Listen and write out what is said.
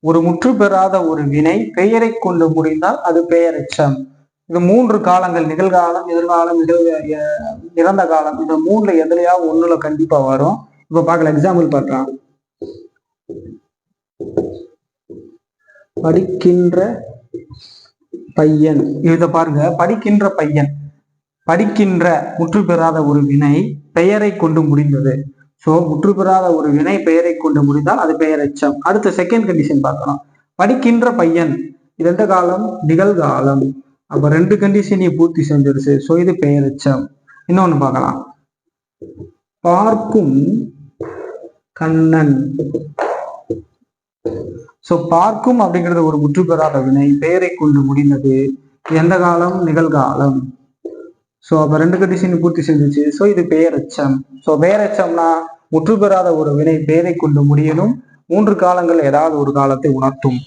ஒரு முற்று பெறாத ஒரு வினை பெயரை கொண்டு முடிந்தால் அது பெயரெச்சம். இது 3 காலங்கள், நிகழ்காலம், எதிர்காலம், இறந்த காலம். இந்த 3ல எதுலையா ஒண்ணுல கண்டிப்பா வரும். இப்ப பார்க்கலாம், எக்ஸாம்பிள் பார்க்கலாம். படிக்கின்ற பையன், இத பாருங்க. படிக்கின்ற பையன், படிக்கின்ற முற்று பெறாத ஒரு வினை பெயரை கொண்டு முடிந்தது. சோ முற்று பெறாத ஒரு வினை பெயரை கொண்டு முடிந்தால் அது பெயரெச்சம். அடுத்த செகண்ட் கண்டிஷன் பார்க்கலாம். படிக்கின்ற பையன், இது எந்த காலம்? நிகழ்காலம். அப்ப 2 கண்டிஷனையும் பூர்த்தி செஞ்சிருச்சு. சோ இது பெயரெச்சம். இன்னொன்னு பார்க்கலாம். பார்க்கும் கண்ணன். சோ பார்க்கும் அப்படிங்கிறது ஒரு முற்று பெறாத வினை பெயரை கொண்டு முடிந்தது. எந்த காலம்? நிகழ்காலம். சோ அப்ப 2 கண்டிஷன் பூர்த்தி செஞ்சிச்சு. சோ இது பெயரெச்சம். சோ பெயரெச்சம்னா முற்று பெறாத ஒரு வினை பெயரை கொண்டு முடியணும். 3 காலங்கள் ஏதாவது ஒரு காலத்தை உணர்த்தும்.